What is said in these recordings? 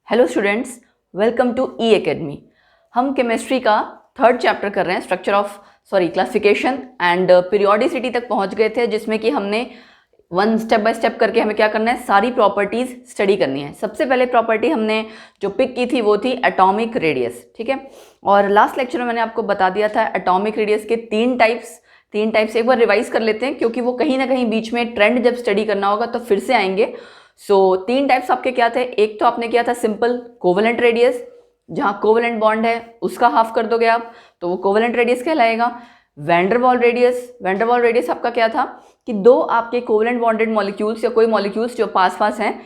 Hello students, welcome to E academy. हम chemistry का third chapter कर रहे हैं, structure of classification and periodicity तक पहुंच गए थे, जिसमें कि हमने वन स्टेप बाय स्टेप करके हमें क्या करना है, सारी प्रॉपर्टीज स्टडी करनी है। सबसे पहले प्रॉपर्टी हमने जो पिक की थी वो थी एटॉमिक रेडियस, ठीक है। और लास्ट लेक्चर में मैंने आपको बता दिया था एटॉमिक रेडियस के तीन टाइप्स एक बार रिवाइज कर लेते हैं, क्योंकि वो कहीं ना कहीं बीच में ट्रेंड जब स्टडी करना होगा तो फिर से आएंगे। तीन टाइप्स आपके क्या थे। एक तो आपने किया था सिंपल कोवेलेंट रेडियस, जहाँ कोवेलेंट बॉन्ड है उसका हाफ कर दोगे आप तो वो कोवेलेंट रेडियस कहलाएगा। वैंडरवाल रेडियस आपका क्या था कि दो आपके कोवेलेंट बॉन्डेड मॉलिक्यूल्स या कोई मॉलिक्यूल्स जो पास पास हैं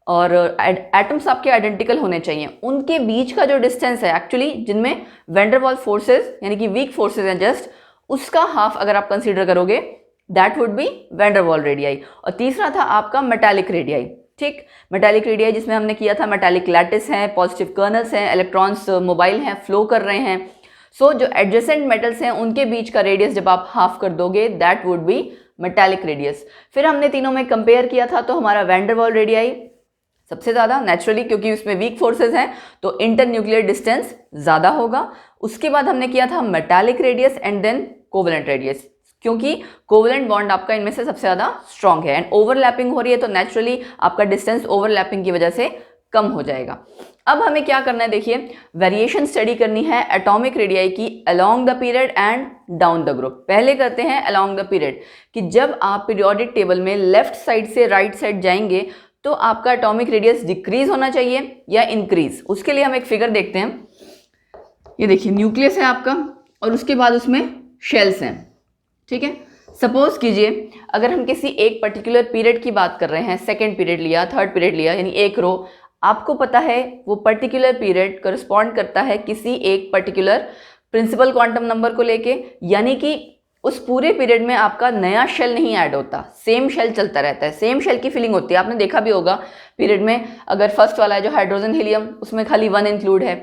और एटम्स आपके आइडेंटिकल होने चाहिए, उनके बीच का जो डिस्टेंस है एक्चुअली जिनमें वैंडरवाल फोर्सेस यानी कि वीक फोर्सेस हैं जस्ट, उसका हाफ अगर आप कंसीडर करोगे दैट वुड बी वैंडरवाल रेडियाई। और तीसरा था आपका मेटालिक रेडियाई, ठीक। मेटालिक रेडियाई जिसमें हमने किया था मेटालिक लैटिस हैं, पॉजिटिव कर्नल्स हैं, इलेक्ट्रॉन्स मोबाइल हैं, फ्लो कर रहे हैं। जो एडजेसेंट मेटल्स हैं उनके बीच का रेडियस जब आप हाफ कर दोगे that would be metallic radius. फिर हमने तीनों में कंपेयर किया था तो हमारा वैंडरवाल रेडियाई सबसे ज़्यादा नेचुरली, क्योंकि उसमें वीक फोर्सेस हैं तो इंटर न्यूक्लियर डिस्टेंस ज़्यादा होगा। उसके बाद हमने किया था metallic radius and then covalent radius, क्योंकि कोवेलेंट बॉन्ड आपका इनमें से सबसे ज़्यादा स्ट्रॉन्ग है एंड ओवरलैपिंग हो रही है तो नेचुरली आपका डिस्टेंस ओवरलैपिंग की वजह से कम हो जाएगा। अब हमें क्या करना है, देखिए वेरिएशन स्टडी करनी है एटॉमिक रेडियाई की along the period and down the group. पहले करते हैं अलोंग द पीरियड कि जब आप पीरियोडिक टेबल में लेफ्ट साइड से राइट साइड जाएंगे तो आपका एटॉमिक रेडियस डिक्रीज होना चाहिए या इंक्रीज। उसके लिए हम एक फिगर देखते हैं। ये देखिए न्यूक्लियस है आपका और उसके बाद उसमें शेल्स हैं, ठीक है। सपोज कीजिए अगर हम किसी एक पर्टिकुलर पीरियड की बात कर रहे हैं, सेकेंड पीरियड लिया, थर्ड पीरियड लिया, यानी एक रो, आपको पता है वो पर्टिकुलर पीरियड करस्पॉन्ड करता है किसी एक पर्टिकुलर प्रिंसिपल क्वांटम नंबर को लेके, यानी कि उस पूरे पीरियड में आपका नया शेल नहीं ऐड होता, सेम शेल चलता रहता है, सेम शेल की फीलिंग होती है। आपने देखा भी होगा पीरियड में अगर फर्स्ट वाला है जो हाइड्रोजन हीलियम, उसमें खाली 1 इंक्लूड है,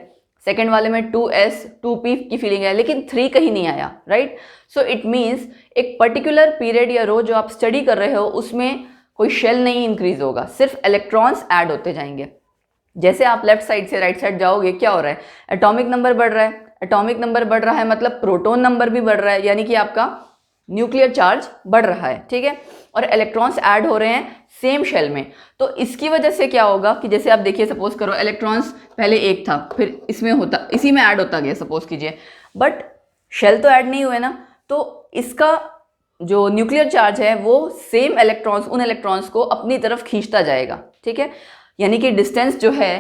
सेकेंड वाले में 2s 2p की फीलिंग है, लेकिन 3 कहीं नहीं आया, राइट। सो इट मीन्स एक पर्टिकुलर पीरियड या रो जो आप स्टडी कर रहे हो उसमें कोई शेल नहीं इंक्रीज होगा, सिर्फ इलेक्ट्रॉन्स ऐड होते जाएंगे। जैसे आप लेफ्ट साइड से राइट साइड जाओगे क्या हो रहा है, एटॉमिक नंबर बढ़ रहा है। एटॉमिक नंबर बढ़ रहा है मतलब प्रोटॉन नंबर भी बढ़ रहा है, यानी कि आपका न्यूक्लियर चार्ज बढ़ रहा है, ठीक है। और इलेक्ट्रॉन्स ऐड हो रहे हैं सेम शेल में, तो इसकी वजह से क्या होगा कि जैसे आप देखिए, सपोज करो इलेक्ट्रॉन्स पहले एक था, फिर इसमें होता, इसी में ऐड होता गया सपोज कीजिए, बट शेल तो ऐड नहीं हुए ना, तो इसका जो न्यूक्लियर चार्ज है वो सेम इलेक्ट्रॉन्स, उन इलेक्ट्रॉन्स को अपनी तरफ खींचता जाएगा, ठीक है। यानी कि डिस्टेंस जो है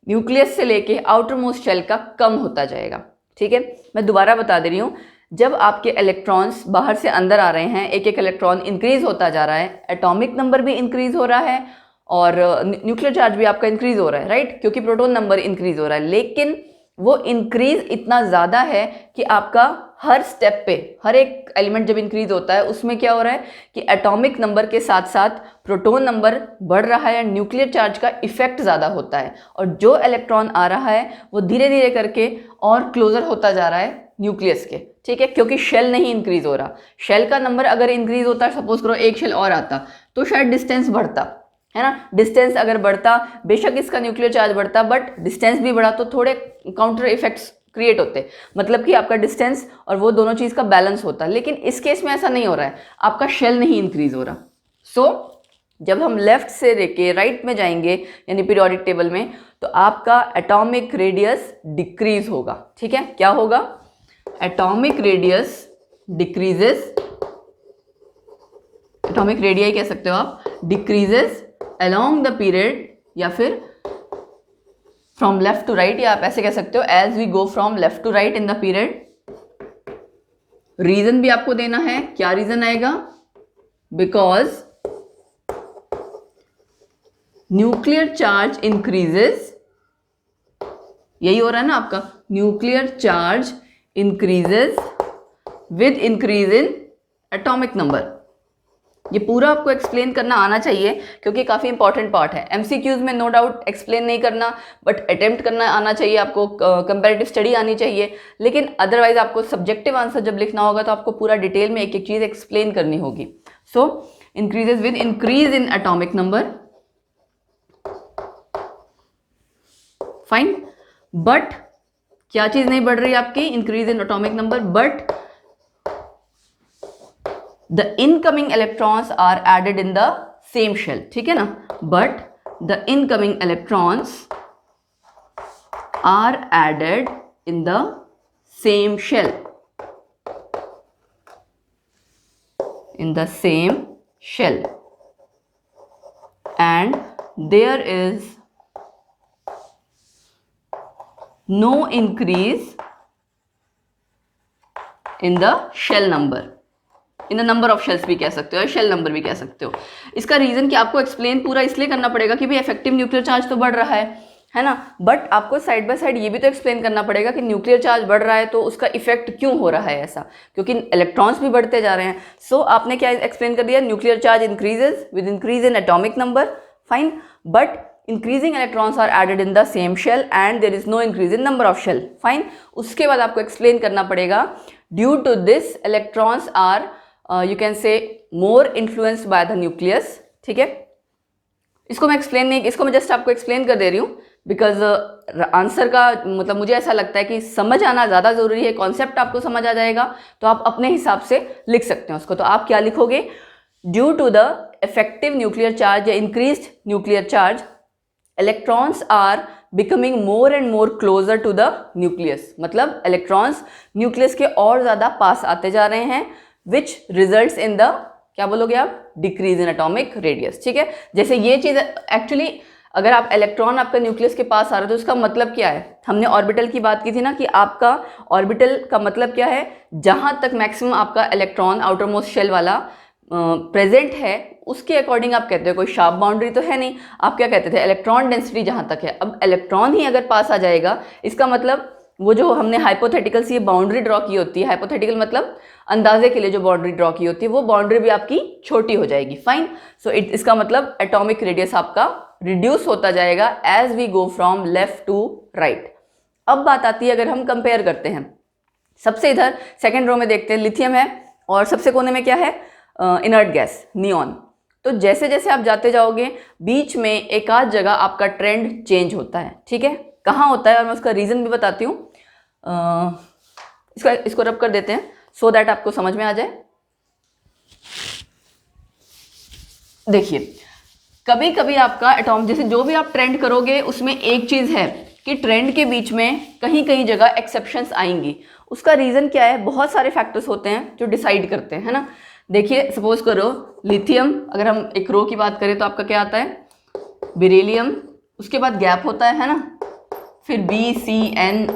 न्यूक्लियस से लेके आउटर मोस्ट शेल का कम होता जाएगा, ठीक है। मैं दोबारा बता दे रही हूँ, जब आपके इलेक्ट्रॉन्स बाहर से अंदर आ रहे हैं, एक एक इलेक्ट्रॉन इंक्रीज होता जा रहा है, एटॉमिक नंबर भी इंक्रीज हो रहा है और न्यूक्लियर चार्ज भी आपका इंक्रीज हो रहा है, राइट, क्योंकि प्रोटॉन नंबर इंक्रीज हो रहा है। लेकिन वो इंक्रीज इतना ज़्यादा है कि आपका हर स्टेप पे, हर एक एलिमेंट जब इंक्रीज होता है उसमें क्या हो रहा है कि एटॉमिक नंबर के साथ साथ प्रोटॉन नंबर बढ़ रहा है, न्यूक्लियर चार्ज का इफेक्ट ज़्यादा होता है और जो इलेक्ट्रॉन आ रहा है वो धीरे धीरे करके और क्लोजर होता जा रहा है न्यूक्लियस के, ठीक है, क्योंकि शेल नहीं इंक्रीज हो रहा। शेल का नंबर अगर इंक्रीज होता, सपोज करो एक शेल और आता, तो शायद डिस्टेंस बढ़ता, है ना। डिस्टेंस अगर बढ़ता, बेशक इसका न्यूक्लियर चार्ज बढ़ता, बट डिस्टेंस भी बढ़ा तो थोड़े काउंटर इफेक्ट्स क्रिएट होते, मतलब कि आपका डिस्टेंस और वो दोनों चीज़ का बैलेंस होता। लेकिन इस केस में ऐसा नहीं हो रहा है, आपका शेल नहीं इंक्रीज हो रहा। जब हम लेफ्ट से लेके राइट में जाएंगे यानी पीरियोडिक टेबल में, तो आपका एटॉमिक रेडियस डिक्रीज होगा, ठीक है। क्या होगा, atomic radius decreases, atomic radii कह सकते हो आप, डिक्रीजेस अलोंग द पीरियड या फिर फ्रॉम लेफ्ट टू राइट, या आप ऐसे कह सकते हो as we go from left to right in the period. Reason भी आपको देना है, क्या रीजन आएगा, बिकॉज न्यूक्लियर चार्ज इंक्रीजेस, यही हो रहा है ना आपका, nuclear charge increases with increase in atomic number. ये पूरा आपको एक्सप्लेन करना आना चाहिए क्योंकि काफ़ी इंपॉर्टेंट पार्ट है। एमसीक्यूज में नो डाउट एक्सप्लेन नहीं करना, बट अटेम्प्ट करना आना चाहिए आपको, कंपैरेटिव स्टडी आनी चाहिए। लेकिन अदरवाइज आपको सब्जेक्टिव आंसर जब लिखना होगा तो आपको पूरा डिटेल में एक एक चीज़ एक्सप्लेन करनी होगी। So increases with increase in atomic number, fine. But क्या चीज नहीं बढ़ रही आपकी, increase in atomic number, but the incoming electrons are added in the same shell, ठीक है ना, but the incoming electrons are added in the same shell, in the same shell, and there is no increase in the shell number, in the number of shells भी कह सकते हो, shell number भी कह सकते हो। इसका रीजन कि आपको एक्सप्लेन पूरा इसलिए करना पड़ेगा कि भाई इफेक्टिव न्यूक्लियर चार्ज तो बढ़ रहा है ना, बट आपको साइड बाय साइड ये भी तो एक्सप्लेन करना पड़ेगा कि न्यूक्लियर चार्ज बढ़ रहा है तो उसका इफेक्ट क्यों हो रहा है ऐसा, क्योंकि इलेक्ट्रॉन्स भी बढ़ते जा रहे हैं। सो आपने क्या एक्सप्लेन कर दिया, nuclear charge increases with increase in atomic number, fine, but increasing electrons are added in the same shell and there is no increase in number of shell, fine. उसके बाद आपको एक्सप्लेन करना पड़ेगा due to this electrons are you can say more influenced by the nucleus, ठीक है। इसको मैं explain नहीं, इसको मैं जस्ट आपको एक्सप्लेन कर दे रही हूँ बिकॉज आंसर का मतलब मुझे ऐसा लगता है कि समझ आना ज़्यादा ज़रूरी है। कॉन्सेप्ट आपको समझ आ जाएगा तो आप अपने हिसाब से लिख सकते हैं उसको। तो आप क्या लिखोगे, due to the effective nuclear charge या increased nuclear charge electrons are becoming more and more closer to the nucleus, मतलब इलेक्ट्रॉन्स न्यूक्लियस के और ज़्यादा पास आते जा रहे हैं, विच रिजल्ट्स इन द, क्या बोलोगे आप, डिक्रीज इन एटॉमिक रेडियस, ठीक है। जैसे ये चीज़ एक्चुअली अगर आप इलेक्ट्रॉन आपका न्यूक्लियस के पास आ रहा है तो उसका मतलब क्या है, हमने ऑर्बिटल की बात की थी ना कि आपका ऑर्बिटल का मतलब क्या है, जहाँ तक मैक्सिमम आपका इलेक्ट्रॉन आउटर मोस्ट शेल वाला प्रेजेंट है उसके अकॉर्डिंग आप कहते हो, कोई शार्प बाउंड्री तो है नहीं, आप क्या कहते थे, इलेक्ट्रॉन डेंसिटी जहाँ तक है। अब इलेक्ट्रॉन ही अगर पास आ जाएगा इसका मतलब वो जो हमने हाइपोथेटिकल से ये बाउंड्री ड्रॉ की होती है, हाइपोथेटिकल मतलब अंदाजे के लिए जो बाउंड्री ड्रॉ की होती है वो बाउंड्री भी आपकी छोटी हो जाएगी, फाइन। सो इसका मतलब एटॉमिक रेडियस आपका रिड्यूस होता जाएगा as we go from left to right. अब बात आती है, अगर हम कंपेयर करते हैं, सबसे इधर सेकेंड रो में देखते हैं लिथियम है और सबसे कोने में क्या है, इनर्ट गैस नियॉन। तो जैसे जैसे आप जाते जाओगे बीच में एक आध जगह आपका ट्रेंड चेंज होता है, ठीक है। कहाँ होता है और मैं उसका रीज़न भी बताती हूँ। इसको रब कर देते हैं सो दैट आपको समझ में आ जाए। देखिए कभी कभी आपका एटॉम, जैसे जो भी आप ट्रेंड करोगे उसमें एक चीज़ है कि ट्रेंड के बीच में कहीं कहीं जगह एक्सेप्शंस आएंगी। उसका रीज़न क्या है, बहुत सारे फैक्टर्स होते हैं जो डिसाइड करते हैं, है ना। देखिए सपोज करो लिथियम, अगर हम एक रो की बात करें तो आपका क्या आता है, बेरिलियम, उसके बाद गैप होता है ना, फिर BCNOFNE,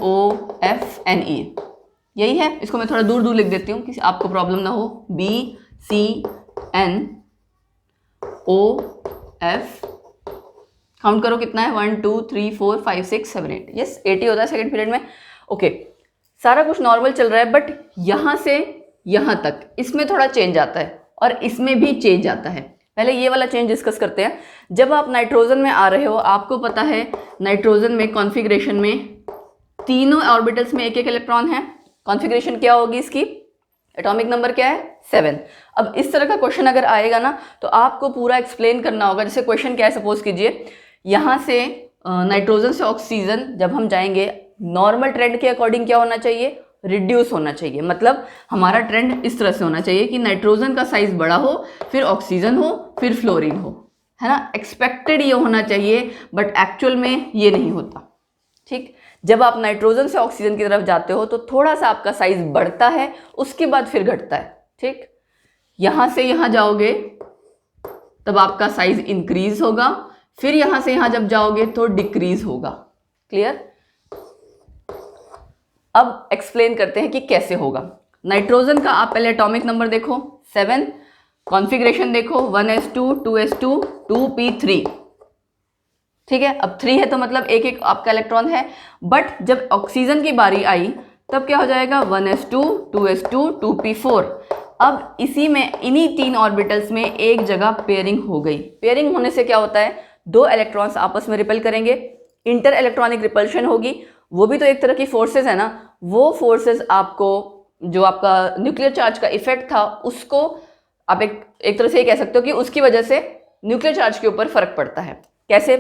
यही है। इसको मैं थोड़ा दूर दूर लिख देती हूँ कि आपको प्रॉब्लम ना हो। BCNOF, काउंट करो कितना है, 1 2 3 4 5 6 7 8, यस 80 होता है सेकेंड पीरियड में। ओके सारा कुछ नॉर्मल चल रहा है, बट यहाँ से यहाँ तक इसमें थोड़ा चेंज आता है और इसमें भी चेंज आता है। पहले ये वाला चेंज डिस्कस करते हैं। जब आप नाइट्रोजन में आ रहे हो, आपको पता है नाइट्रोजन में कॉन्फ़िगरेशन में तीनों ऑर्बिटल्स में एक एक इलेक्ट्रॉन है। कॉन्फ़िगरेशन क्या होगी इसकी, एटॉमिक नंबर क्या है, 7। अब इस तरह का क्वेश्चन अगर आएगा ना तो आपको पूरा एक्सप्लेन करना होगा। जैसे क्वेश्चन क्या है, सपोज कीजिए यहाँ से नाइट्रोजन से ऑक्सीजन जब हम जाएंगे, नॉर्मल ट्रेंड के अकॉर्डिंग क्या होना चाहिए, रिड्यूस होना चाहिए। मतलब हमारा ट्रेंड इस तरह से होना चाहिए कि नाइट्रोजन का साइज बड़ा हो, फिर ऑक्सीजन हो, फिर फ्लोरीन हो, है ना। एक्सपेक्टेड ये होना चाहिए, बट एक्चुअल में ये नहीं होता, ठीक। जब आप नाइट्रोजन से ऑक्सीजन की तरफ जाते हो तो थोड़ा सा आपका साइज बढ़ता है, उसके बाद फिर घटता है, ठीक। यहाँ से यहाँ जाओगे तब आपका साइज इंक्रीज होगा, फिर यहाँ से यहाँ जब जाओगे तो डिक्रीज होगा। क्लियर। अब एक्सप्लेन करते हैं कि कैसे होगा। नाइट्रोजन का आप पहले एटॉमिक नंबर देखो 7, कॉन्फ़िगरेशन देखो 1s2 2s2 2p3, ठीक है। अब 3 है तो मतलब एक एक आपका इलेक्ट्रॉन है, बट जब ऑक्सीजन की बारी आई तब क्या हो जाएगा, 1s2 2s2 2p4। अब इसी में इन्हीं 3 ऑर्बिटल्स में एक जगह पेयरिंग हो गई। पेयरिंग होने से क्या होता है, 2 इलेक्ट्रॉन्स आपस में रिपेल करेंगे, इंटर इलेक्ट्रॉनिक रिपल्शन होगी। वो भी तो एक तरह की फोर्सेस है ना। वो फोर्सेस आपको, जो आपका न्यूक्लियर चार्ज का इफेक्ट था, उसको आप एक तरह से ये कह सकते हो कि उसकी वजह से न्यूक्लियर चार्ज के ऊपर फर्क पड़ता है। कैसे,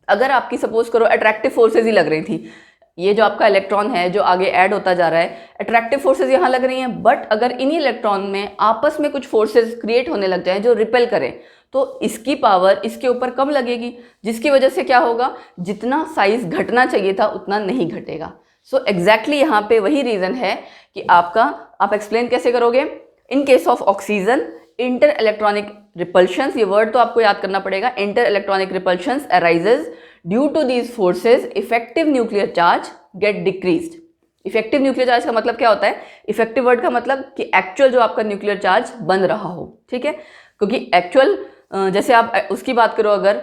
अगर आपकी सपोज करो अट्रैक्टिव फोर्सेज ही लग रही थी, ये जो आपका इलेक्ट्रॉन है जो आगे ऐड होता जा रहा है, अट्रैक्टिव फोर्सेज यहाँ लग रही हैं, बट अगर इन्हीं इलेक्ट्रॉन में आपस में कुछ फोर्सेज क्रिएट होने लग जाएं जो रिपेल करें, तो इसकी पावर इसके ऊपर कम लगेगी, जिसकी वजह से क्या होगा, जितना साइज घटना चाहिए था उतना नहीं घटेगा। सो एग्जैक्टली यहाँ पे वही रीजन है कि आप एक्सप्लेन कैसे करोगे। In case of oxygen, inter electronic repulsions, ये वर्ड तो आपको याद करना पड़ेगा, inter electronic repulsions arises due to these forces, effective nuclear charge get decreased. Effective nuclear charge का मतलब क्या होता है, इफेक्टिव वर्ड का मतलब कि एक्चुअल जो आपका न्यूक्लियर चार्ज बन रहा हो, ठीक है। क्योंकि एक्चुअल जैसे आप उसकी बात करो, अगर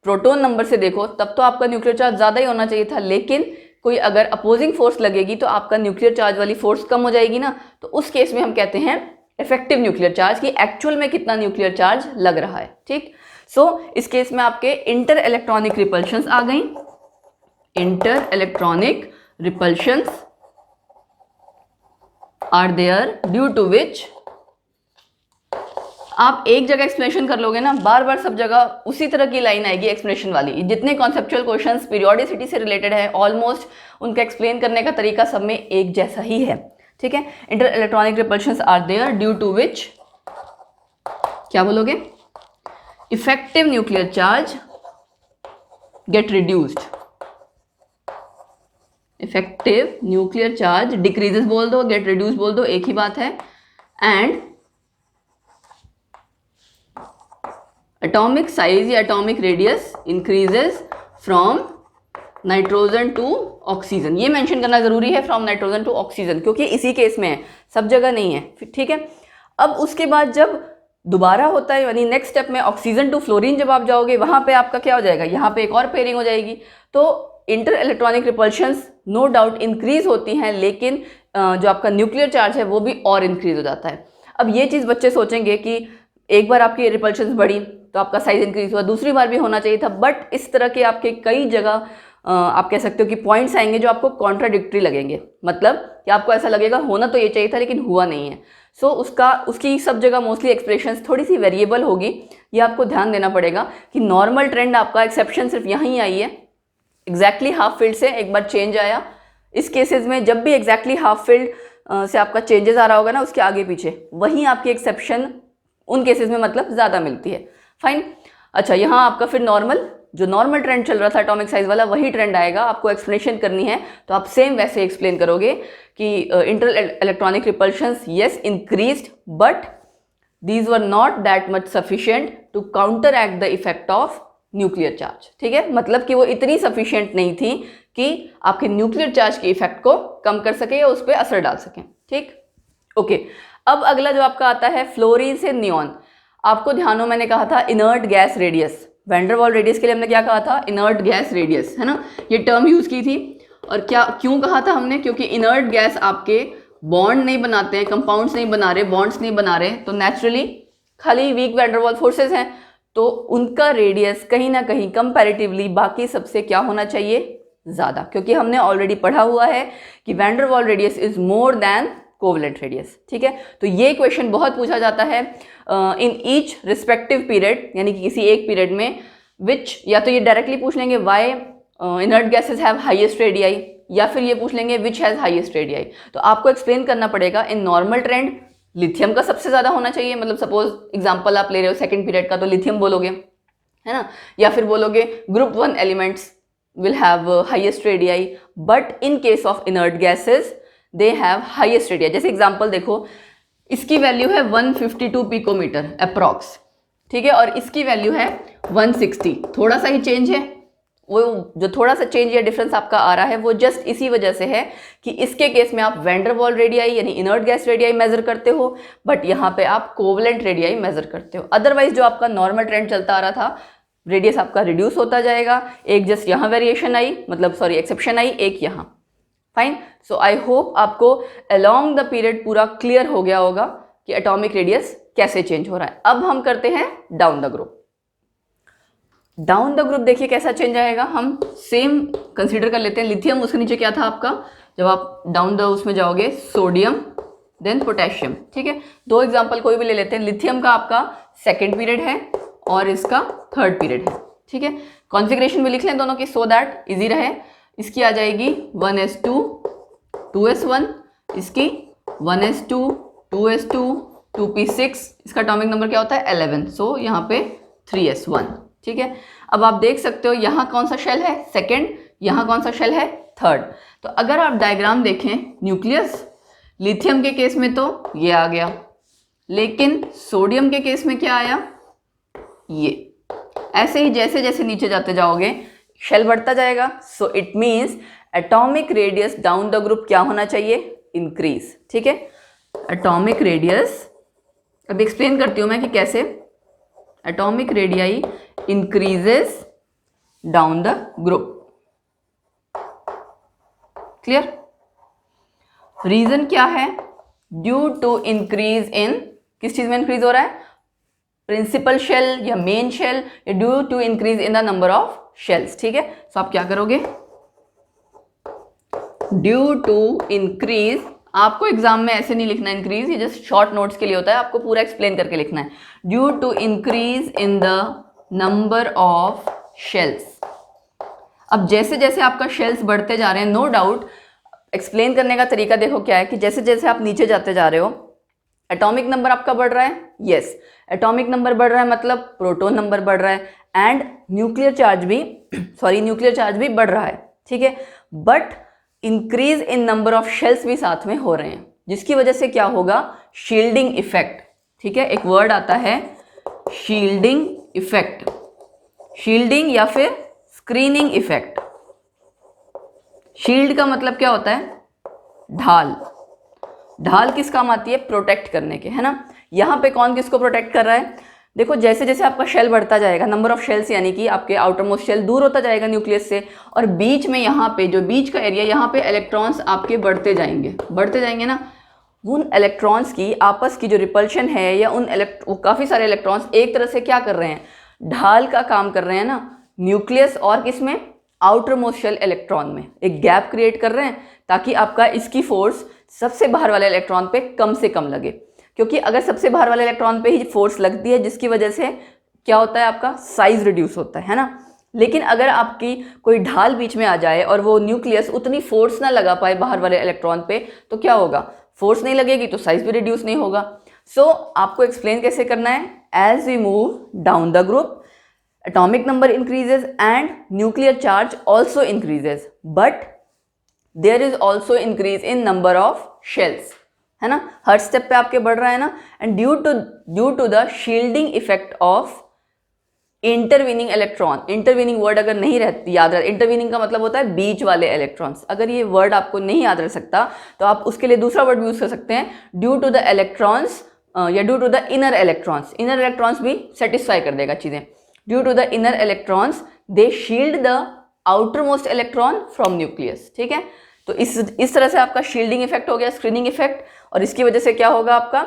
प्रोटॉन नंबर से देखो तब तो आपका न्यूक्लियर चार्ज ज़्यादा ही होना चाहिए था, लेकिन कोई अगर अपोजिंग फोर्स लगेगी तो आपका न्यूक्लियर चार्ज वाली फोर्स कम हो जाएगी ना, तो उस केस में हम कहते हैं इफेक्टिव न्यूक्लियर चार्ज, कि एक्चुअल में कितना न्यूक्लियर चार्ज लग रहा है, ठीक। सो इस केस में आपके इंटर इलेक्ट्रॉनिक रिपल्शंस आ गई। Inter electronic repulsions are there due to which, आप एक जगह एक्सप्लेनेशन कर लोगे ना, बार बार सब जगह उसी तरह की लाइन आएगी एक्सप्लेनेशन वाली। जितने कॉन्सेप्चुअल क्वेश्चंस पीरियोडिसिटी से रिलेटेड है ऑलमोस्ट उनका एक्सप्लेन करने का तरीका सब में एक जैसा ही है, ठीक है। Inter electronic repulsions are there due to which, क्या बोलोगे, effective nuclear charge get reduced, effective nuclear charge decreases बोल दो, गेट रिड्यूस बोल दो, एक ही बात है। एंड एटॉमिक साइज या atomic radius increases from nitrogen to oxygen. ये मेंशन करना जरूरी है, फ्रॉम नाइट्रोजन टू ऑक्सीजन, क्योंकि इसी केस में है, सब जगह नहीं है, ठीक है। अब उसके बाद जब दोबारा होता है, यानी नेक्स्ट स्टेप में ऑक्सीजन टू फ्लोरीन जब आप जाओगे, वहां पे आपका क्या हो जाएगा, यहाँ पे एक और पेयरिंग हो जाएगी। तो inter electronic repulsions no doubt increase होती हैं, लेकिन जो आपका न्यूक्लियर चार्ज है वो भी और इंक्रीज हो जाता है। अब ये चीज़ बच्चे सोचेंगे कि एक बार आपकी रिपल्शंस बढ़ी तो आपका साइज इंक्रीज हुआ, दूसरी बार भी होना चाहिए था, बट इस तरह के आपके कई जगह आप कह सकते हो कि पॉइंट्स आएंगे जो आपको कॉन्ट्राडिक्टरी लगेंगे, मतलब कि आपको ऐसा लगेगा होना तो ये चाहिए था लेकिन हुआ नहीं है। सो उसकी सब जगह मोस्टली एक्सप्रेशंस थोड़ी सी वेरिएबल होगी, ये आपको ध्यान देना पड़ेगा कि नॉर्मल ट्रेंड आपका एक्सेप्शन सिर्फ यहीं आई है, एग्जैक्टली हाफ फील्ड से एक बार चेंज आया। इस केसेस में जब भी एग्जैक्टली हाफ फील्ड से आपका चेंजेस आ रहा होगा ना, उसके आगे पीछे, वहीं आपकी एक्सेप्शन उन केसेस में मतलब ज़्यादा मिलती है। फाइन। अच्छा, यहाँ आपका फिर जो नॉर्मल ट्रेंड चल रहा था एटॉमिक साइज वाला, वही ट्रेंड आएगा। आपको एक्सप्लेनेशन करनी है तो आप सेम वैसे एक्सप्लेन करोगे कि inter electronic repulsions yes increased, but these were not that much sufficient to counteract the effect of nuclear charge, ठीक है। मतलब कि वो इतनी सफिशिएंट नहीं थी कि आपके न्यूक्लियर चार्ज के इफेक्ट को कम कर सके या उस पर असर डाल सकें, ठीक। ओके, अब अगला जो आपका आता है फ्लोरीन से नियॉन। आपको ध्यान हो, मैंने कहा था inert gas radius, van der Waals radius के लिए हमने क्या कहा था, इनर्ट गैस रेडियस, है ना, ये टर्म यूज की थी। और क्यों कहा था हमने, क्योंकि इनर्ट गैस आपके बॉन्ड नहीं बनाते हैं, कंपाउंड्स नहीं बना रहे, बॉन्ड्स नहीं बना रहे, तो नेचुरली खाली weak van der Waals forces हैं, तो उनका रेडियस कहीं ना कहीं कंपैरेटिवली बाकी सबसे क्या होना चाहिए, ज़्यादा, क्योंकि हमने ऑलरेडी पढ़ा हुआ है कि van der Waals radius is more than covalent radius, ठीक है। तो ये क्वेश्चन बहुत पूछा जाता है इन ईच रिस्पेक्टिव पीरियड, यानी कि किसी एक पीरियड में, विच, या तो ये डायरेक्टली पूछ लेंगे why inert gases have highest radii, या फिर ये पूछ लेंगे विच हैज़ हाईएस्ट रेडियाई। तो आपको एक्सप्लेन करना पड़ेगा इन नॉर्मल ट्रेंड लिथियम का सबसे ज़्यादा होना चाहिए, मतलब सपोज एग्जाम्पल आप ले रहे हो सेकेंड पीरियड का, तो लिथियम बोलोगे, है ना, या फिर बोलोगे group 1 elements will have highest radii, but in case of inert gases they have highest radii. जैसे एग्जांपल देखो, इसकी वैल्यू है 152 पिकोमीटर अप्रॉक्स, ठीक है, और इसकी वैल्यू है 160, थोड़ा सा ही चेंज है। वो जो थोड़ा सा चेंज या डिफरेंस आपका आ रहा है वो जस्ट इसी वजह से है कि इसके केस में आप वैन डर वाल्स रेडियाई यानी इनर्ट गैस रेडियाई मेजर करते हो, बट यहाँ पे आप कोवलेंट रेडियाई मेजर करते हो। अदरवाइज जो आपका नॉर्मल ट्रेंड चलता आ रहा था, रेडियस आपका रिड्यूस होता जाएगा, एक जस्ट यहाँ वेरिएशन आई, मतलब सॉरी एक्सेप्शन आई, एक यहाँ। फाइन। सो आई होप आपको अलोंग द पीरियड पूरा क्लियर हो गया होगा कि एटॉमिक रेडियस कैसे चेंज हो रहा है। अब हम करते हैं down the group. Down the group देखिए कैसा चेंज आएगा, हम सेम कंसीडर कर लेते हैं। लिथियम, उसके नीचे क्या था आपका, जब आप डाउन द उसमें जाओगे, सोडियम देन पोटेशियम, ठीक है। दो एग्जांपल कोई भी ले लेते हैं। लिथियम का आपका सेकंड पीरियड है और इसका थर्ड पीरियड है, ठीक है। कॉन्फ़िगरेशन भी लिख लें दोनों की सो दैट इजी रहे। इसकी आ जाएगी 1s2 2s1, इसकी 1s2 2s2 2p6, इसका एटॉमिक नंबर क्या होता है 11, सो यहाँ पे 3s1। ठीक है, अब आप देख सकते हो यहाँ कौन सा शेल है सेकेंड, यहाँ कौन सा शेल है थर्ड। तो अगर आप डायग्राम देखें न्यूक्लियस, लिथियम के केस में तो ये आ गया, लेकिन सोडियम के केस में क्या आया, ये। ऐसे ही जैसे जैसे नीचे जाते जाओगे शेल बढ़ता जाएगा। So it means atomic radius down the group क्या होना चाहिए, इंक्रीज। ठीक है, एटॉमिक रेडियस, अब एक्सप्लेन करती हूं मैं कि कैसे। Atomic radii increases down the group. Clear? Reason क्या है, ड्यू टू इंक्रीज इन, किस चीज में इंक्रीज हो रहा है, प्रिंसिपल शेल या मेन शेल, या due to increase in the number of shells. ठीक है, सो आप क्या करोगे, ड्यू टू इंक्रीज, आपको एग्जाम में ऐसे नहीं लिखना इंक्रीज, ये जस्ट शॉर्ट नोट्स के लिए होता है, आपको पूरा एक्सप्लेन करके लिखना है। Due to increase in the number of shells. अब जैसे जैसे आपका शेल्स बढ़ते जा रहे हैं, नो डाउट एक्सप्लेन करने का तरीका देखो क्या है कि जैसे जैसे आप नीचे जाते जा रहे हो एटॉमिक नंबर आपका बढ़ रहा है, यस एटॉमिक नंबर बढ़ रहा है मतलब प्रोटॉन नंबर बढ़ रहा है, एंड न्यूक्लियर चार्ज भी न्यूक्लियर चार्ज भी बढ़ रहा है। ठीक है, but increase in number of shells भी साथ में हो रहे हैं, जिसकी वजह से क्या होगा, शील्डिंग इफेक्ट। ठीक है, एक वर्ड आता है शील्डिंग इफेक्ट, शील्डिंग या फिर स्क्रीनिंग इफेक्ट। शील्ड का मतलब क्या होता है, ढाल। ढाल किस काम आती है, प्रोटेक्ट करने के, है ना। यहाँ पे कौन किसको प्रोटेक्ट कर रहा है, देखो जैसे जैसे आपका शेल बढ़ता जाएगा, नंबर ऑफ शेल्स यानी कि आपके आउटर मोस्ट शेल दूर होता जाएगा न्यूक्लियस से, और बीच में यहाँ पे जो बीच का एरिया, यहाँ पे इलेक्ट्रॉन्स आपके बढ़ते जाएंगे ना। उन इलेक्ट्रॉन्स की आपस की जो रिपल्शन है, या उन काफ़ी सारे इलेक्ट्रॉन्स एक तरह से क्या कर रहे हैं, ढाल का काम कर रहे हैं ना, न्यूक्लियस और किसमें, आउटर मोस्ट शेल इलेक्ट्रॉन में एक गैप क्रिएट कर रहे हैं, ताकि आपका इसकी फोर्स सबसे बाहर वाले इलेक्ट्रॉन पे कम से कम लगे। क्योंकि अगर सबसे बाहर वाले इलेक्ट्रॉन पे ही फोर्स लगती है, जिसकी वजह से क्या होता है, आपका साइज रिड्यूस होता है ना। लेकिन अगर आपकी कोई ढाल बीच में आ जाए और वो न्यूक्लियस उतनी फोर्स ना लगा पाए बाहर वाले इलेक्ट्रॉन पे, तो क्या होगा, फोर्स नहीं लगेगी तो साइज भी रिड्यूस नहीं होगा। सो आपको एक्सप्लेन कैसे करना है, as we move down the group atomic number increases and nuclear charge also increases, but there is also increase in number of shells, है ना। हर स्टेप पे आपके बढ़ रहा है ना, and due to the shielding effect of intervening electron. Intervening word अगर नहीं रहती याद रह, इंटरवीनिंग का मतलब होता है बीच वाले इलेक्ट्रॉन्स। अगर ये वर्ड आपको नहीं याद रह सकता तो आप उसके लिए दूसरा वर्ड यूज कर सकते हैं, ड्यू टू द इलेक्ट्रॉन्स या due to the inner electrons. Inner electrons भी सेटिस्फाई कर देगा चीजें। Due to the inner electrons they shield the outermost electron from nucleus. ठीक है, तो इस तरह से आपका शील्डिंग इफेक्ट हो गया, स्क्रीनिंग इफेक्ट, और इसकी वजह से क्या होगा, आपका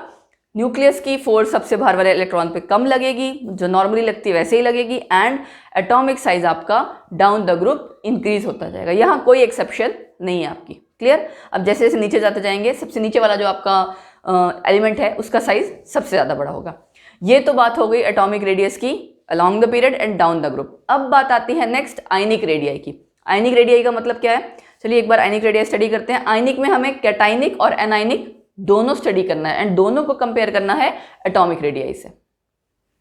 न्यूक्लियस की फोर्स सबसे बाहर वाले इलेक्ट्रॉन पे कम लगेगी, जो नॉर्मली लगती है वैसे ही लगेगी, एंड एटॉमिक साइज आपका डाउन द ग्रुप इंक्रीज होता जाएगा। यहाँ कोई एक्सेप्शन नहीं है आपकी। क्लियर? अब जैसे जैसे नीचे जाते जाएंगे, सबसे नीचे वाला जो आपका एलिमेंट है उसका साइज सबसे ज़्यादा बड़ा होगा। ये तो बात हो गई एटॉमिक रेडियस की along the period and down the group. अब बात आती है नेक्स्ट आयनिक रेडियाई की। आयनिक रेडियाई का मतलब क्या है, चलिए एक बार आयनिक रेडियाई स्टडी करते हैं। आयनिक में हमें कैटाइनिक और एनाइनिक दोनों स्टडी करना है, एंड दोनों को कंपेयर करना है एटॉमिक रेडियाई से।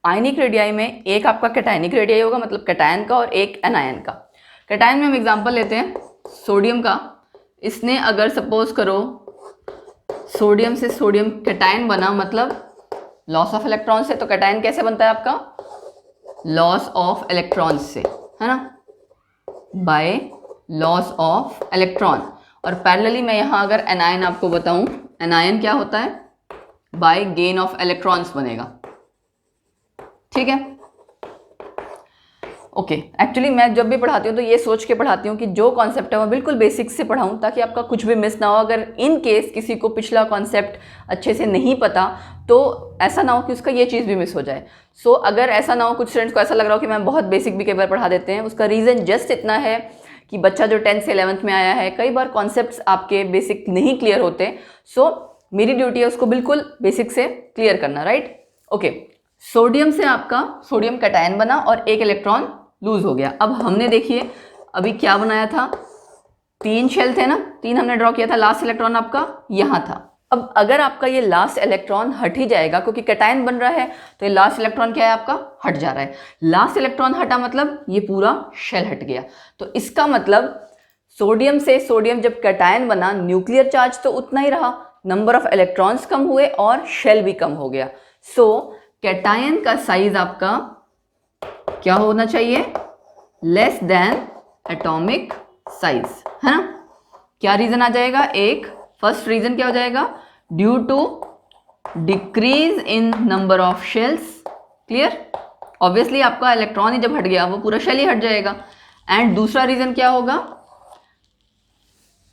आयनिक रेडियाई में एक आपका कैटाइनिक रेडियाई होगा, मतलब कैटायन का, और एक एनायन का। कैटायन में हम एग्जांपल लेते हैं सोडियम का। इसने अगर सपोज करो सोडियम से सोडियम कैटायन बना, मतलब लॉस ऑफ इलेक्ट्रॉन से, तो कैटायन कैसे बनता है आपका, लॉस ऑफ इलेक्ट्रॉन से, है ना, बाय लॉस ऑफ इलेक्ट्रॉन। और पैरेलली मैं यहाँ अगर एनायन आपको बताऊं, एनायन क्या होता है, बाय गेन ऑफ इलेक्ट्रॉन्स बनेगा। ठीक है, ओके। एक्चुअली मैं जब भी पढ़ाती हूँ तो ये सोच के पढ़ाती हूँ कि जो कॉन्सेप्ट है वो बिल्कुल बेसिक से पढ़ाऊँ, ताकि आपका कुछ भी मिस ना हो। अगर इन केस किसी को पिछला कॉन्सेप्ट अच्छे से नहीं पता तो ऐसा ना हो कि उसका ये चीज़ भी मिस हो जाए। सो अगर ऐसा ना हो, कुछ स्टूडेंट्स को ऐसा लग रहा हो कि मैं बहुत बेसिक भी कई बार पढ़ा देते हैं, उसका रीज़न जस्ट इतना है कि बच्चा जो 10th से 11th में आया है, कई बार कॉन्सेप्ट्स आपके बेसिक नहीं क्लियर होते। सो मेरी ड्यूटी है उसको बिल्कुल बेसिक से क्लियर करना, राइट? ओके, सोडियम से आपका सोडियम कैटायन बना और एक इलेक्ट्रॉन लूज हो गया। अब हमने देखिए अभी क्या बनाया था, 3 शेल थे ना, 3 हमने ड्रॉ किया था, लास्ट इलेक्ट्रॉन आपका यहाँ था। अब अगर आपका ये लास्ट इलेक्ट्रॉन हट ही जाएगा क्योंकि कैटायन बन रहा है, तो ये लास्ट इलेक्ट्रॉन क्या है आपका, हट जा रहा है। लास्ट इलेक्ट्रॉन हटा मतलब ये पूरा शेल हट गया। तो इसका मतलब सोडियम से सोडियम जब कैटायन बना, न्यूक्लियर चार्ज तो उतना ही रहा, नंबर ऑफ इलेक्ट्रॉन्स कम हुए और शेल भी कम हो गया। सो कैटायन का साइज आपका क्या होना चाहिए, लेस देन एटॉमिक साइज, है ना। क्या रीजन आ जाएगा, एक फर्स्ट रीजन क्या हो जाएगा, due to decrease in number of shells. Clear, obviously आपका इलेक्ट्रॉन ही जब हट गया वो पूरा शेल ही हट जाएगा। एंड दूसरा रीजन क्या होगा,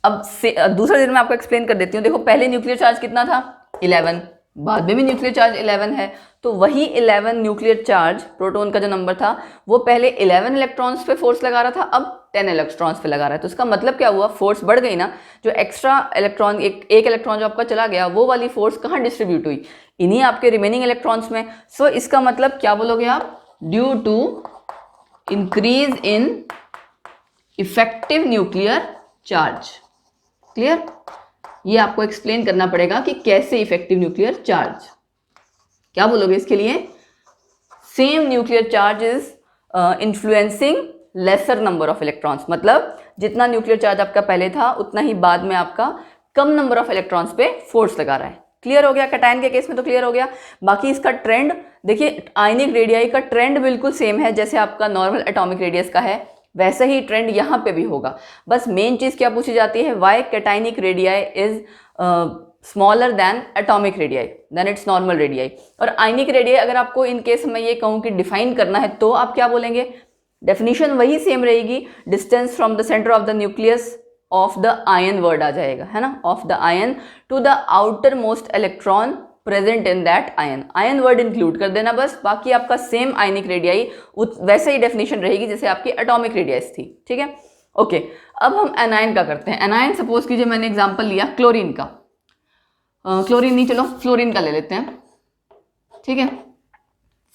अब दूसरा रीजन मैं आपको एक्सप्लेन कर देती हूँ। देखो पहले न्यूक्लियर चार्ज कितना था, 11, बाद में भी न्यूक्लियर चार्ज 11 है, तो वही 11 न्यूक्लियर चार्ज, प्रोटॉन का जो नंबर था वो पहले 11 इलेक्ट्रॉन्स पे फोर्स लगा रहा था, अब 10 इलेक्ट्रॉन्स पे लगा रहा है। तो इसका मतलब क्या हुआ, फोर्स बढ़ गई ना। जो एक्स्ट्रा इलेक्ट्रॉन, एक इलेक्ट्रॉन जो आपका चला गया, वो वाली फोर्स कहाँ डिस्ट्रीब्यूट हुई, इन्हीं आपके रिमेनिंग इलेक्ट्रॉन्स में। सो इसका मतलब क्या बोलोगे आप, due to increase in effective nuclear charge. Clear, ये आपको एक्सप्लेन करना पड़ेगा कि कैसे इफेक्टिव न्यूक्लियर चार्ज, क्या बोलोगे इसके लिए, same nuclear charge is influencing laser number of electrons. मतलब जितना न्यूक्लियर चार्ज आपका पहले था उतना ही बाद में आपका कम नंबर ऑफ इलेक्ट्रॉन्स पे फोर्स लगा रहा है। क्लियर हो गया, कैटायन के केस में तो क्लियर हो गया। बाकी इसका ट्रेंड देखिए, आयनिक रेडियाई का ट्रेंड बिल्कुल सेम है जैसे आपका नॉर्मल एटॉमिक रेडियस का है, वैसे ही ट्रेंड यहाँ पे भी होगा। बस मेन चीज क्या पूछी जाती है, why cationic radii is smaller than atomic radii than its normal radii. और आयनिक रेडियाई अगर आपको इन केस मैं ये कहूँ कि डिफाइन करना है तो आप क्या बोलेंगे, डेफिनेशन वही सेम रहेगी, distance from the centre of the nucleus of the ion word आ जाएगा, है ना, of the ion to the outermost electron present in that ion. Ion word include कर देना बस, बाकी आपका सेम आयनिक रेडियाई वैसे ही डेफिनेशन रहेगी जैसे आपकी एटॉमिक रेडियस थी। ठीक है, ओके। अब हम एनायन का करते हैं। एनायन सपोज कीजिए मैंने एग्जांपल लिया क्लोरीन का, क्लोरीन नहीं, चलो फ्लोरीन का ले लेते हैं। ठीक है,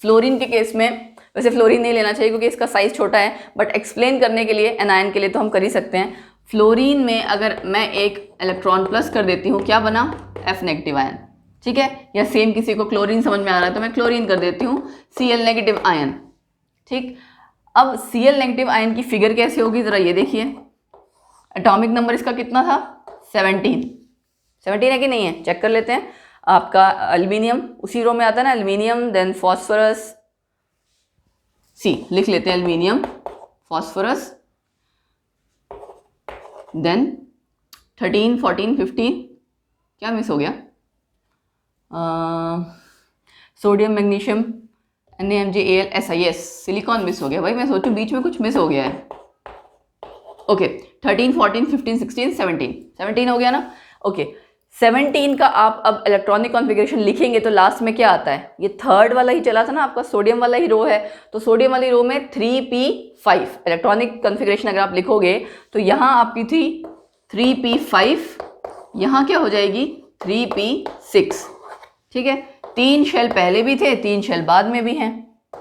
फ्लोरीन के केस में वैसे फ्लोरीन नहीं लेना चाहिए क्योंकि इसका साइज छोटा है, बट एक्सप्लेन करने के लिए एनायन के लिए तो हम कर ही सकते हैं। फ्लोरीन में अगर मैं एक इलेक्ट्रॉन प्लस कर देती हूँ, क्या बना, F नेगेटिव आयन। ठीक है, या सेम किसी को क्लोरीन समझ में आ रहा है तो मैं क्लोरीन कर देती हूँ Cl नेगेटिव आयन। ठीक, अब Cl नेगेटिव आयन की फिगर कैसे होगी जरा ये देखिए। एटॉमिक नंबर इसका कितना था, 17 है कि नहीं है, चेक कर लेते हैं। आपका एल्यूमिनियम उसी रो में आता है ना, एल्यूमिनियम देन फॉस्फोरस, सी लिख लेते हैं, एल्यूमिनियम फॉस्फोरस देन 13 14 15, क्या मिस हो गया, sodium magnesium NaMgAl SiS, silicon miss हो गया भाई, मैं सोचूं बीच में कुछ मिस हो गया है। ओके 13 14 15 16 17 हो गया ना। ओके 17 का आप अब इलेक्ट्रॉनिक कॉन्फ़िगरेशन लिखेंगे तो लास्ट में क्या आता है, ये थर्ड वाला ही चला था ना आपका, सोडियम वाला ही रो है, तो सोडियम वाली रो में 3p5 इलेक्ट्रॉनिक कॉन्फ़िगरेशन अगर आप लिखोगे तो यहाँ आपकी थी 3p5, यहाँ क्या हो जाएगी 3p6। ठीक है, 3 शेल पहले भी थे, 3 शेल बाद में भी हैं,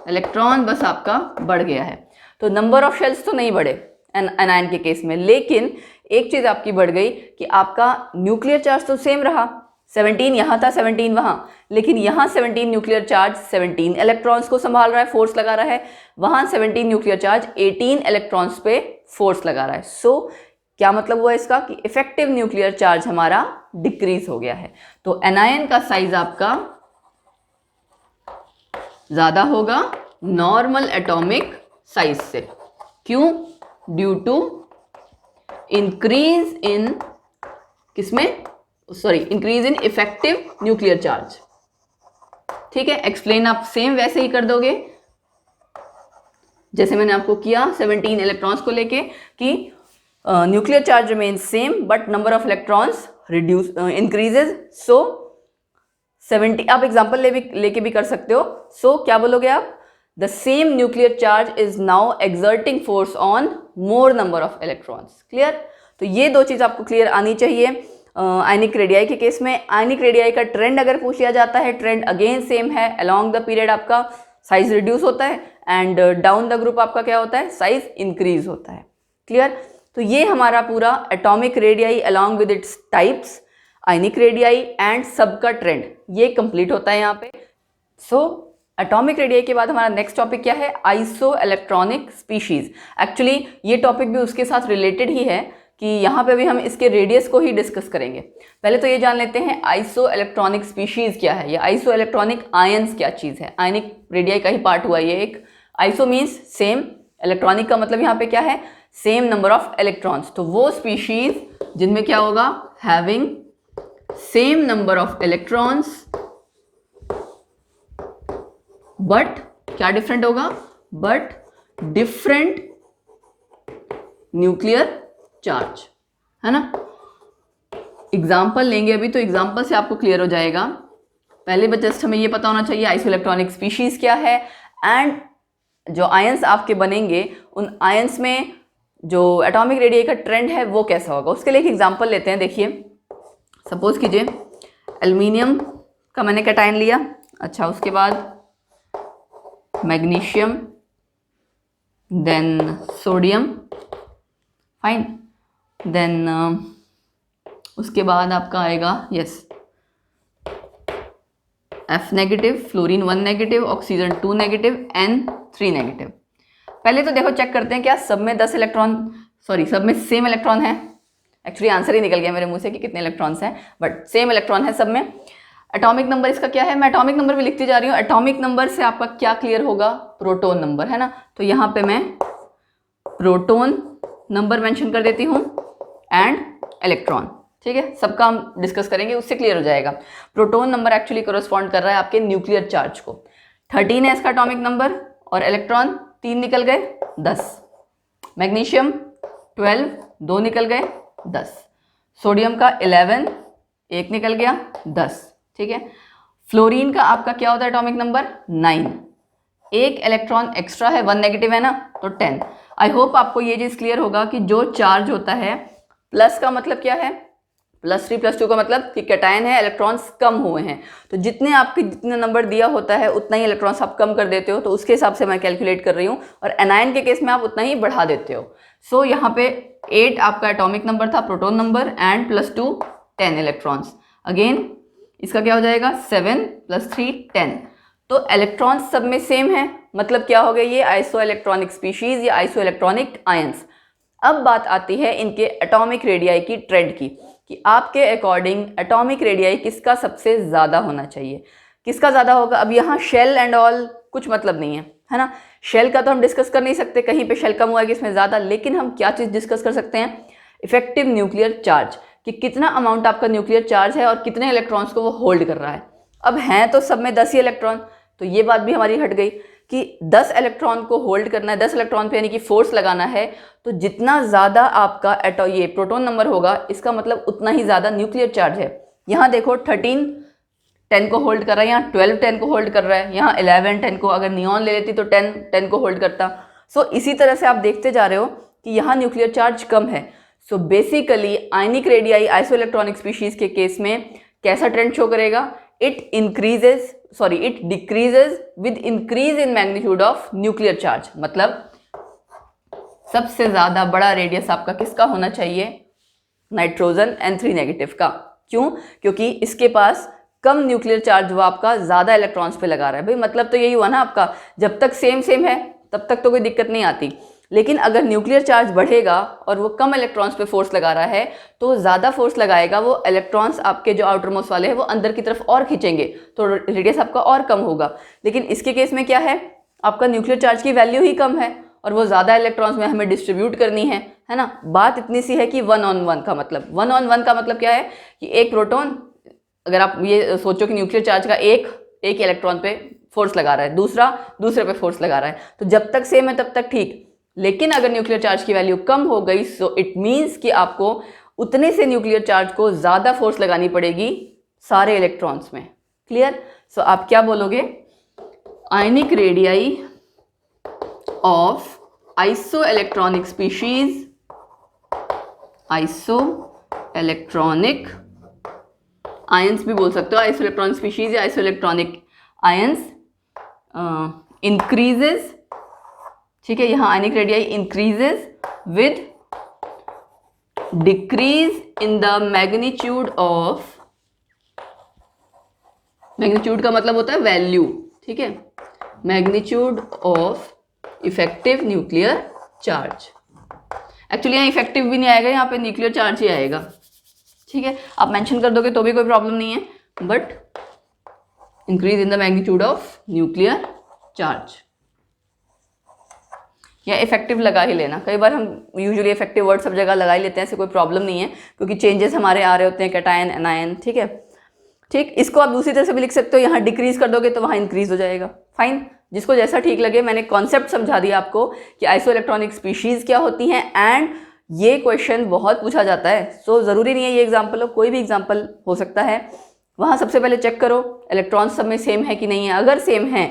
इलेक्ट्रॉन बस आपका बढ़ गया है। तो नंबर ऑफ शेल्स तो नहीं बढ़े एनायन के केस में, लेकिन एक चीज आपकी बढ़ गई कि आपका न्यूक्लियर चार्ज तो सेम रहा, 17 यहाँ था 17 वहाँ, लेकिन यहाँ 17 न्यूक्लियर चार्ज 17 इलेक्ट्रॉन्स को संभाल रहा है, फोर्स लगा रहा है, वहाँ 17 न्यूक्लियर चार्ज 18 इलेक्ट्रॉन्स पे फोर्स लगा रहा है। सो क्या मतलब हुआ इसका कि इफेक्टिव न्यूक्लियर चार्ज हमारा डिक्रीज हो गया है। तो एनायन का साइज आपका ज्यादा होगा नॉर्मल एटॉमिक साइज से, क्यों, ड्यू टू इंक्रीज इन किसमें, sorry increase in effective nuclear charge. ठीक है, एक्सप्लेन आप सेम वैसे ही कर दोगे जैसे मैंने आपको किया 17 इलेक्ट्रॉन्स को लेके कि nuclear charge remains same but number of electrons reduce increases. So 70 आप एग्जाम्पल लेके भी कर सकते हो। सो क्या बोलोगे आप, the same nuclear charge is now exerting force on more number of electrons. Clear, तो ये दो चीज आपको क्लियर आनी चाहिए। आयनिक रेडियाई के केस में आयनिक रेडियाई का ट्रेंड अगर पूछ लिया जाता है, ट्रेंड अगेन सेम है, अलोंग द पीरियड आपका साइज रिड्यूस होता है, एंड डाउन द ग्रुप आपका क्या होता है, साइज इंक्रीज होता है। क्लियर? तो ये हमारा पूरा atomic radii along with its types, ionic radii and सबका ट्रेंड, ये कंप्लीट होता है यहाँ पे। सो एटॉमिक रेडियाई के बाद हमारा नेक्स्ट टॉपिक क्या है, आइसो इलेक्ट्रॉनिक स्पीशीज। एक्चुअली ये टॉपिक भी उसके साथ रिलेटेड ही है कि यहाँ पे भी हम इसके रेडियस को ही डिस्कस करेंगे। पहले तो ये जान लेते हैं आइसो इलेक्ट्रॉनिक स्पीशीज क्या है, या आइसो इलेक्ट्रॉनिक आयंस क्या चीज़ है। आयनिक रेडियाई का ही पार्ट हुआ ये एक। आइसो मीन्स सेम, इलेक्ट्रॉनिक का मतलब यहाँ पे क्या है, सेम नंबर ऑफ इलेक्ट्रॉन्स। तो वो स्पीशीज जिनमें क्या होगा, having same number of electrons but क्या डिफरेंट होगा, बट डिफरेंट न्यूक्लियर चार्ज, है ना। एग्जाम्पल लेंगे अभी, तो एग्जाम्पल से आपको क्लियर हो जाएगा। पहले बस जस्ट हमें ये पता होना चाहिए आइसो इलेक्ट्रॉनिक स्पीशीज क्या है, एंड जो आयंस आपके बनेंगे उन आयंस में जो एटॉमिक रेडियाई का ट्रेंड है वो कैसा होगा। उसके लिए एक एग्जाम्पल लेते हैं। देखिए, सपोज कीजिए एल्यूमिनियम का मैंने कैटायन लिया, अच्छा, उसके बाद magnesium, then sodium, fine, then उसके बाद आपका आएगा F negative, fluorine 1 negative, oxygen 2 negative, N 3 negative. पहले तो देखो चेक करते हैं क्या सब में 10 इलेक्ट्रॉन, सॉरी सब में सेम इलेक्ट्रॉन है। एक्चुअली आंसर ही निकल गया मेरे मुंह से कि कितने इलेक्ट्रॉन्स हैं, बट सेम इलेक्ट्रॉन है सब में। एटॉमिक नंबर इसका क्या है, मैं एटॉमिक नंबर भी लिखती जा रही हूँ। एटॉमिक नंबर से आपका क्या क्लियर होगा, प्रोटॉन नंबर, है ना। तो यहाँ पे मैं प्रोटॉन नंबर मेंशन कर देती हूँ एंड इलेक्ट्रॉन, ठीक है। सबका हम डिस्कस करेंगे, उससे क्लियर हो जाएगा। प्रोटॉन नंबर एक्चुअली कोरस्पॉन्ड कर रहा है आपके न्यूक्लियर चार्ज को। 13 है इसका एटॉमिक नंबर, और इलेक्ट्रॉन 3 निकल गए 10। मैग्नीशियम 12, 2 निकल गए 10। सोडियम का 11, 1 निकल गया 10, ठीक है। फ्लोरीन का आपका क्या होता है एटॉमिक नंबर, 9। एक इलेक्ट्रॉन एक्स्ट्रा है, 1 नेगेटिव है ना, तो 10। आई होप आपको ये चीज़ क्लियर होगा कि जो चार्ज होता है, प्लस का मतलब क्या है, +3 +2 का मतलब कि कैटायन है, इलेक्ट्रॉन्स कम हुए हैं। तो जितने आपके जितना नंबर दिया होता है उतना ही इलेक्ट्रॉन्स आप कम कर देते हो, तो उसके हिसाब से मैं कैलकुलेट कर रही हूँ। और एनायन के केस में आप उतना ही बढ़ा देते हो। सो यहाँ पे 8 आपका एटॉमिक नंबर था, proton number, and +2 10 electrons. Again इसका क्या हो जाएगा, 7 + 3 10। तो इलेक्ट्रॉन्स सब में सेम है, मतलब क्या हो गया, ये आइसो इलेक्ट्रॉनिक स्पीशीज या आइसो इलेक्ट्रॉनिक आयंस। अब बात आती है इनके एटॉमिक रेडियाई की ट्रेंड की, कि आपके अकॉर्डिंग एटॉमिक रेडियाई किसका सबसे ज़्यादा होना चाहिए, किसका ज़्यादा होगा। अब यहाँ शेल एंड ऑल कुछ मतलब नहीं है ना। शेल का तो हम डिस्कस कर नहीं सकते, कहीं पे शेल कम हुआ है किसमें ज़्यादा, लेकिन हम क्या चीज़ डिस्कस कर सकते हैं, इफेक्टिव न्यूक्लियर चार्ज, कि कितना अमाउंट आपका न्यूक्लियर चार्ज है और कितने इलेक्ट्रॉन्स को वो होल्ड कर रहा है। अब हैं तो सब में 10 ही इलेक्ट्रॉन, तो ये बात भी हमारी हट गई कि 10 इलेक्ट्रॉन को होल्ड करना है, 10 इलेक्ट्रॉन पे यानी कि फोर्स लगाना है। तो जितना ज़्यादा आपका ये प्रोटॉन नंबर होगा, इसका मतलब उतना ही ज़्यादा न्यूक्लियर चार्ज है। यहाँ देखो 13 10 को होल्ड कर रहा है, यहाँ 12 10 को होल्ड कर रहा है, यहाँ 11 10 को, अगर नियॉन ले लेती तो 10 10 को होल्ड करता। सो इसी तरह से आप देखते जा रहे हो कि यहाँ न्यूक्लियर चार्ज कम है। So basically ionic radii iso electronic species के केस में कैसा ट्रेंड शो करेगा, it decreases with increase in magnitude of nuclear charge. मतलब सबसे ज़्यादा बड़ा रेडियस आपका किसका होना चाहिए, नाइट्रोजन N3 नेगेटिव का। क्यों, क्योंकि इसके पास कम न्यूक्लियर चार्ज वो आपका ज़्यादा इलेक्ट्रॉन्स पे लगा रहा है। भाई मतलब तो यही हुआ ना आपका, जब तक सेम है तब तक तो कोई दिक्कत नहीं आती, लेकिन अगर न्यूक्लियर चार्ज बढ़ेगा और वो कम इलेक्ट्रॉन्स पे फोर्स लगा रहा है, तो ज़्यादा फोर्स लगाएगा, वो इलेक्ट्रॉन्स आपके जो आउटर मोस्ट वाले हैं वो अंदर की तरफ और खींचेंगे, तो रेडियस आपका और कम होगा। लेकिन इसके केस में क्या है, आपका न्यूक्लियर चार्ज की वैल्यू ही कम है और वो ज़्यादा इलेक्ट्रॉन्स में हमें डिस्ट्रीब्यूट करनी है ना। बात इतनी सी है कि 1 on 1 का मतलब, 1 on 1 का मतलब क्या है कि एक प्रोटॉन, अगर आप ये सोचो कि न्यूक्लियर चार्ज का एक इलेक्ट्रॉन पे फोर्स लगा रहा है, दूसरा दूसरे पे फोर्स लगा रहा है, तो जब तक सेम है तब तक ठीक। लेकिन अगर न्यूक्लियर चार्ज की वैल्यू कम हो गई, सो इट मीन्स कि आपको उतने से न्यूक्लियर चार्ज को ज़्यादा फोर्स लगानी पड़ेगी सारे इलेक्ट्रॉन्स में। क्लियर? सो आप क्या बोलोगे, ionic radii of iso electronic species, iso electronic ions भी बोल सकते हो, आइसो इलेक्ट्रॉनिक स्पीशीज या आइसो इलेक्ट्रॉनिक आयंस इंक्रीजेस ठीक है, यहाँ ionic radii increases with decrease in the magnitude of, magnitude का मतलब होता है वैल्यू, ठीक है, magnitude of effective nuclear charge. Actually यहाँ इफेक्टिव भी नहीं आएगा, यहाँ पे न्यूक्लियर चार्ज ही आएगा, ठीक है। आप मेंशन कर दोगे तो भी कोई प्रॉब्लम नहीं है, but increase in the magnitude of nuclear charge या इफेक्टिव लगा ही लेना। कई बार हम यूजुअली इफेक्टिव वर्ड सब जगह लगा ही लेते हैं, ऐसे कोई प्रॉब्लम नहीं है, क्योंकि चेंजेस हमारे आ रहे होते हैं, कैटायन एनायन, ठीक है। ठीक, इसको आप दूसरी तरह से भी लिख सकते हो, यहाँ डिक्रीज कर दोगे तो वहाँ इंक्रीज हो जाएगा, फाइन, जिसको जैसा ठीक लगे। मैंने कॉन्सेप्ट समझा दिया आपको कि आइसोइलेक्ट्रॉनिक स्पीशीज क्या होती हैं, एंड ये क्वेश्चन बहुत पूछा जाता है, सो ज़रूरी नहीं है ये एग्जाम्पल हो, कोई भी एग्जाम्पल हो सकता है। वहाँ सबसे पहले चेक करो इलेक्ट्रॉन्स सब में सेम है कि नहीं है, अगर सेम है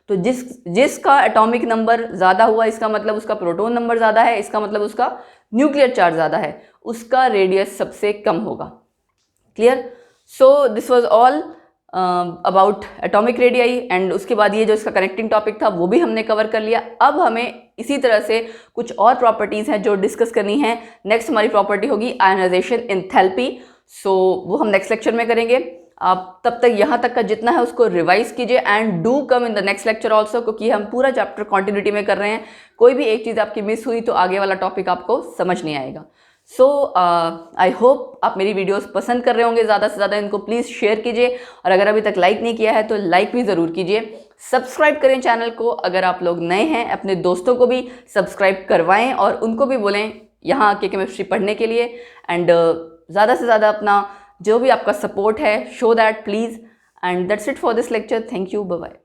तो जिसका एटॉमिक नंबर ज़्यादा हुआ इसका मतलब उसका प्रोटॉन नंबर ज़्यादा है, इसका मतलब उसका न्यूक्लियर चार्ज ज़्यादा है, उसका रेडियस सबसे कम होगा। Clear? So this was all about atomic radii, and उसके बाद ये जो इसका कनेक्टिंग टॉपिक था वो भी हमने कवर कर लिया। अब हमें इसी तरह से कुछ और प्रॉपर्टीज़ हैं जो डिस्कस करनी है। नेक्स्ट हमारी प्रॉपर्टी होगी आयनाइजेशन एंथैल्पी, सो वो हम नेक्स्ट लेक्चर में करेंगे। आप तब तक यहाँ तक का जितना है उसको रिवाइज कीजिए, and do come in the next lecture also, क्योंकि हम पूरा चैप्टर कॉन्टिन्यूटी में कर रहे हैं। कोई भी एक चीज़ आपकी मिस हुई तो आगे वाला टॉपिक आपको समझ नहीं आएगा। सो आई होप आप मेरी वीडियोस पसंद कर रहे होंगे, ज़्यादा से ज़्यादा इनको प्लीज़ शेयर कीजिए, और अगर अभी तक लाइक नहीं किया है तो लाइक भी ज़रूर कीजिए। सब्सक्राइब करें चैनल को, अगर आप लोग नए हैं अपने दोस्तों को भी सब्सक्राइब करवाएं और उनको भी बोलें यहाँ आके केमिस्ट्री पढ़ने के लिए, एंड ज़्यादा से ज़्यादा अपना जो भी आपका सपोर्ट है show that please, and that's it for this lecture. Thank you, bye bye.